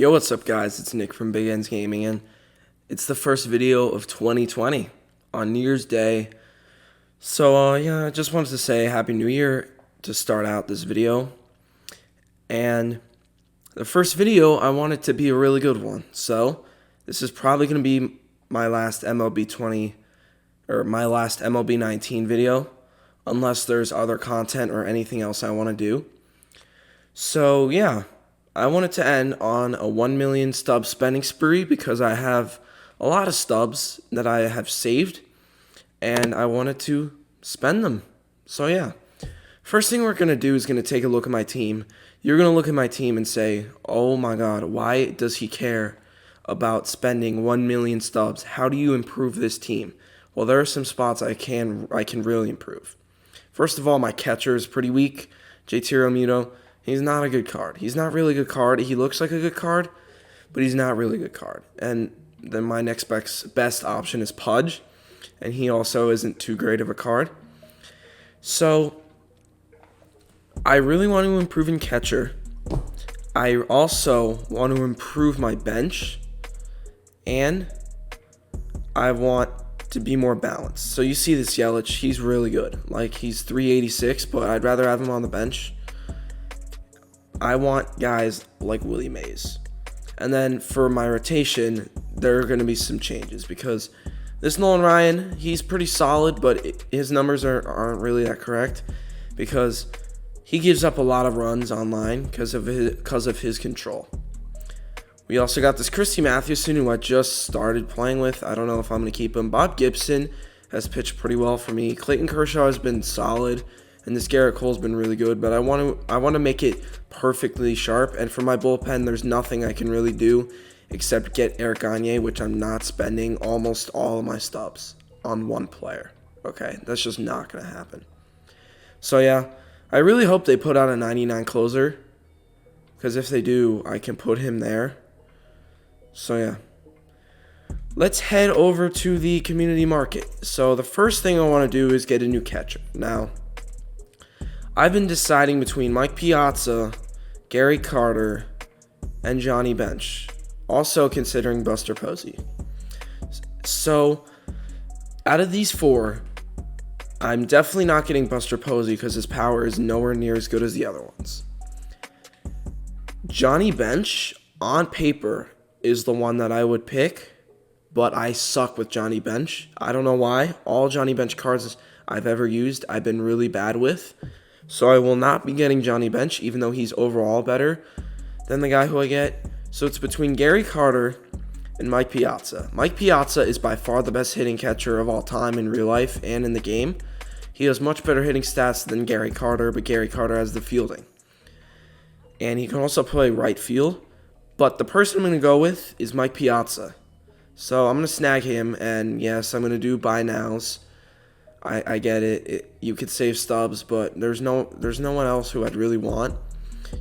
Yo, what's up, guys? It's Nick from Big Ends Gaming, and it's the first video of 2020 on New Year's Day. So, yeah, I just wanted to say Happy New Year to start out this video. And the first video, I want it to be a really good one. So, this is probably going to be my last MLB 20, or my last MLB 19 video, unless there's other content or anything else I want to do. So, yeah. I wanted to end on a 1 million stub spending spree because I have a lot of stubs that I have saved and I wanted to spend them. So yeah, first thing we're going to do is going to take a look at my team. You're going to look at my team and say, oh my god, why does he care about spending 1 million stubs? How do you improve this team? Well, there are some spots I can really improve. First of all, my catcher is pretty weak. JT Realmuto. He's not a good card. He's not really a good card. He looks like a good card, but he's not really a good card. And then my next best option is Pudge, and he also isn't too great of a card. So I really want to improve in catcher. I also want to improve my bench, and I want to be more balanced. So you see this Yelich, he's really good. Like, he's 386, but I'd rather have him on the bench. I want guys like Willie Mays. And then for my rotation, there are going to be some changes because this Nolan Ryan, he's pretty solid, but his numbers aren't really that correct because he gives up a lot of runs online because of his control. We also got this Christy Mathewson, who I just started playing with. I don't know if I'm going to keep him. Bob Gibson has pitched pretty well for me. Clayton Kershaw has been solid. And this Garrett Cole's been really good, but I want to make it perfectly sharp. And for my bullpen, there's nothing I can really do except get Eric Gagne, which I'm not spending almost all of my stubs on one player. Okay, that's just not going to happen. So yeah, I really hope they put out a 99 closer, because if they do, I can put him there. So yeah. Let's head over to the community market. So the first thing I want to do is get a new catcher. Now, I've been deciding between Mike Piazza, Gary Carter, and Johnny Bench. Also considering Buster Posey. So, out of these four, I'm definitely not getting Buster Posey because his power is nowhere near as good as the other ones. Johnny Bench, on paper, is the one that I would pick, but I suck with Johnny Bench. I don't know why. All Johnny Bench cards I've ever used, I've been really bad with. So I will not be getting Johnny Bench, even though he's overall better than the guy who I get. So it's between Gary Carter and Mike Piazza. Mike Piazza is by far the best hitting catcher of all time in real life and in the game. He has much better hitting stats than Gary Carter, but Gary Carter has the fielding. And he can also play right field. But the person I'm going to go with is Mike Piazza. So I'm going to snag him, and yes, I'm going to do buy nows. I get it. You could save stubs, but there's no one else who I'd really want.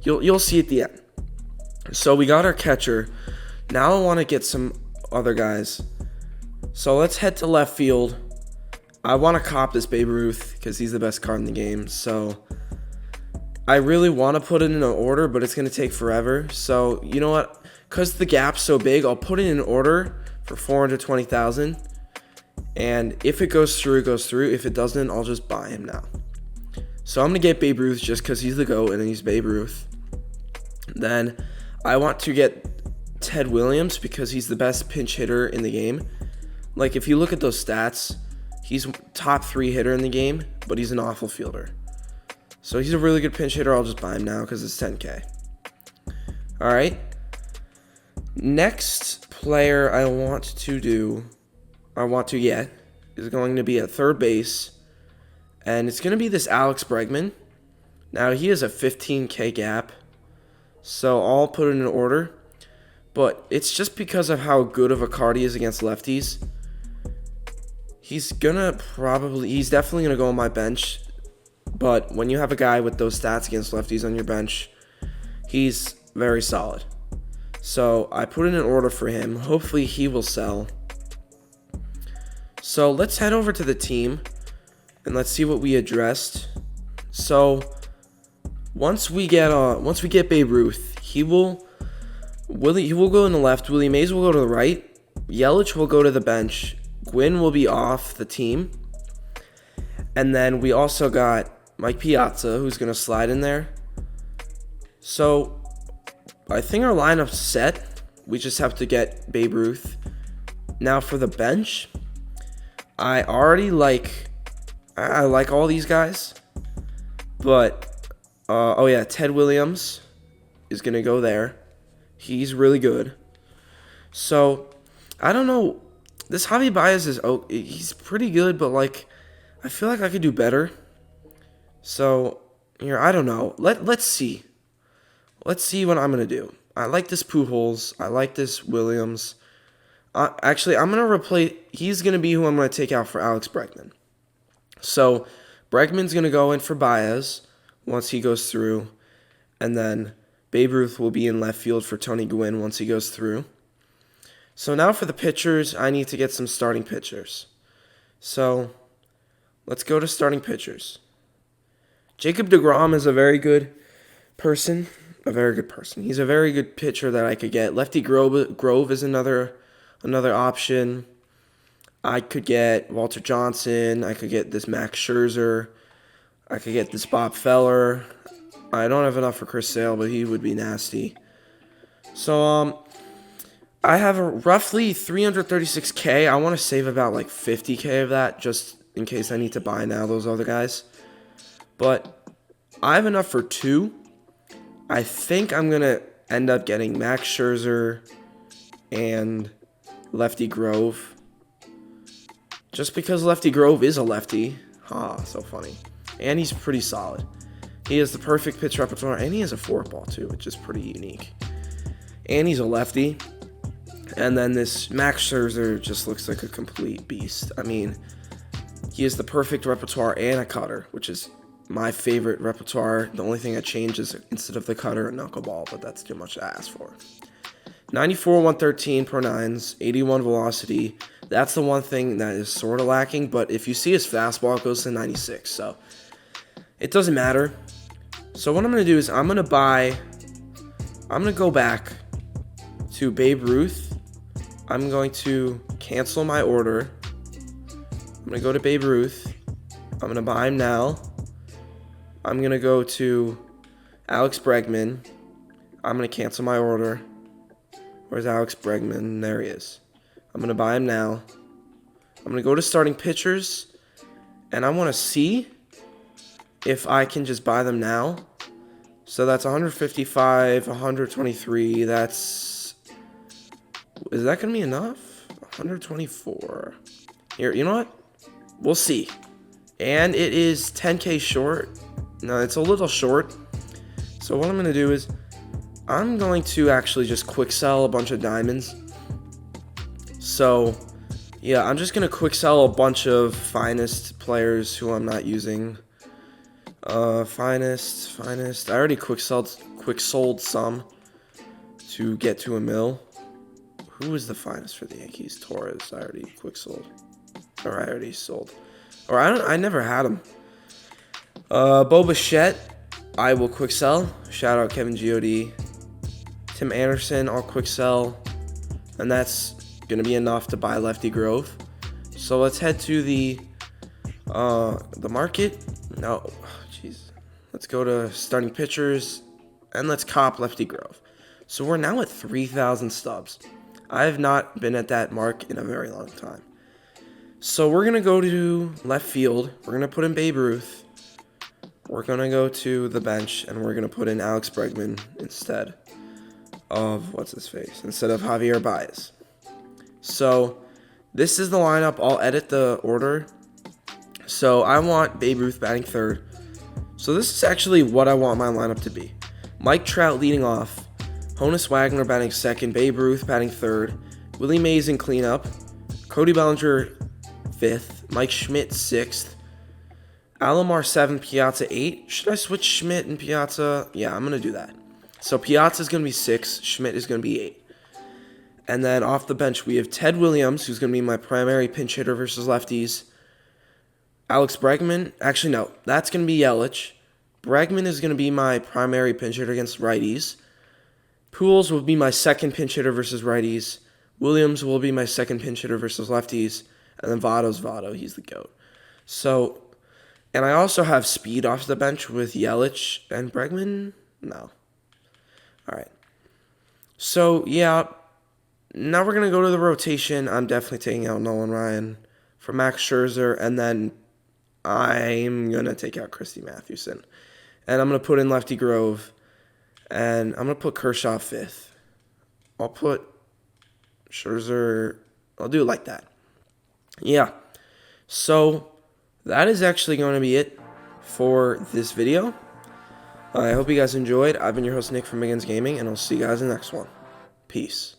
You'll see at the end. So we got our catcher. Now I want to get some other guys. So let's head to left field. I want to cop this Babe Ruth because he's the best card in the game. So I really want to put it in an order, but it's going to take forever. So you know what? Because the gap's so big, I'll put it in order for 420,000. And if it goes through, it goes through. If it doesn't, I'll just buy him now. So I'm going to get Babe Ruth just because he's the GOAT and he's Babe Ruth. Then I want to get Ted Williams because he's the best pinch hitter in the game. Like, if you look at those stats, he's top 3 hitter in the game, but he's an awful fielder. So he's a really good pinch hitter. I'll just buy him now because it's 10K. All right. Next player I want to get is going to be at third base, and it's going to be this Alex Bregman. Now, he has a 15K gap, so I'll put it in order, but it's just because of how good of a card he is against lefties. He's definitely going to go on my bench, but when you have a guy with those stats against lefties on your bench, he's very solid. So I put it in order for him. Hopefully he will sell. So let's head over to the team and let's see what we addressed. So once we get Babe Ruth, he will He will go in the left. Willie Mays will go to the right. Yelich will go to the bench. Gwynn will be off the team. And then we also got Mike Piazza, who's going to slide in there. So I think our lineup's set. We just have to get Babe Ruth. Now for the bench, I like all these guys. But, Ted Williams is going to go there. He's really good. So, I don't know. This Javi Baez he's pretty good, but, I feel like I could do better. So, I don't know. Let's see. Let's see what I'm going to do. I like this Pujols. I like this Williams. Actually, I'm going to replace... He's going to be who I'm going to take out for Alex Bregman. So, Bregman's going to go in for Baez once he goes through. And then Babe Ruth will be in left field for Tony Gwynn once he goes through. So now for the pitchers, I need to get some starting pitchers. So let's go to starting pitchers. Jacob deGrom is a very good person. He's a very good pitcher that I could get. Lefty Grove is another option. I could get Walter Johnson. I could get this Max Scherzer. I could get this Bob Feller. I don't have enough for Chris Sale, but he would be nasty. So, I have roughly $336K. I want to save about $50K of that just in case I need to buy now those other guys. But I have enough for 2. I think I'm going to end up getting Max Scherzer and Lefty Grove. Just because Lefty Grove is a lefty. So funny. And he's pretty solid. He has the perfect pitch repertoire, and he has a forkball too, which is pretty unique. And he's a lefty. And then this Max Scherzer just looks like a complete beast. I mean, he has the perfect repertoire and a cutter, which is my favorite repertoire. The only thing I change is instead of the cutter, a knuckleball, but that's too much to ask for. 94, 113 per nines, 81 velocity. That's the one thing that is sort of lacking, but if you see his fastball, it goes to 96, so it doesn't matter. So what I'm going to do is I'm going to go back to Babe Ruth. I'm going to cancel my order. I'm going to go to Babe Ruth. I'm going to buy him now. I'm going to go to Alex Bregman. I'm going to cancel my order. Where's Alex Bregman? There he is. I'm going to buy him now. I'm going to go to starting pitchers, and I want to see if I can just buy them now. So that's 155, 123. Is that going to be enough? 124. Here, you know what? We'll see. And it is 10K short. No, it's a little short. So what I'm going to do is I'm going to actually just quick sell a bunch of diamonds. So, yeah, I'm just going to quick sell a bunch of finest players who I'm not using. Finest. I already quick sold some to get to a mill. Who is the finest for the Yankees? Torres. I already quick sold. Or I already sold. Or I never had him. Bo Bichette, I will quick sell. Shout out Kevin Giodi. Tim Anderson, I'll quick sell. And that's going to be enough to buy Lefty Grove. So let's head to the market. No, jeez. Let's go to starting pitchers, and let's cop Lefty Grove. So we're now at 3,000 stubs. I have not been at that mark in a very long time. So we're going to go to left field. We're going to put in Babe Ruth. We're going to go to the bench, and we're going to put in Alex Bregman instead of, instead of Javier Baez. So this is the lineup. I'll edit the order. So I want Babe Ruth batting third. So this is actually what I want my lineup to be. Mike Trout leading off. Honus Wagner batting second. Babe Ruth batting third. Willie Mays in cleanup. Cody Bellinger fifth. Mike Schmidt sixth. Alomar 7, Piazza 8. Should I switch Schmidt and Piazza? Yeah, I'm going to do that. So Piazza is going to be 6. Schmidt is going to be 8. And then off the bench, we have Ted Williams, who's going to be my primary pinch hitter versus lefties. Alex Bregman. Actually, no. That's going to be Yelich. Bregman is going to be my primary pinch hitter against righties. Pujols will be my second pinch hitter versus righties. Williams will be my second pinch hitter versus lefties. And then Votto's Votto. He's the GOAT. So, and I also have speed off the bench with Yelich and Bregman. No. All right. So, yeah. Now we're going to go to the rotation. I'm definitely taking out Nolan Ryan for Max Scherzer. And then I'm going to take out Christy Mathewson. And I'm going to put in Lefty Grove. And I'm going to put Kershaw fifth. I'll put Scherzer. I'll do it like that. Yeah. So that is actually going to be it for this video. I hope you guys enjoyed. I've been your host, Nick from Big Ends Gaming, and I'll see you guys in the next one. Peace.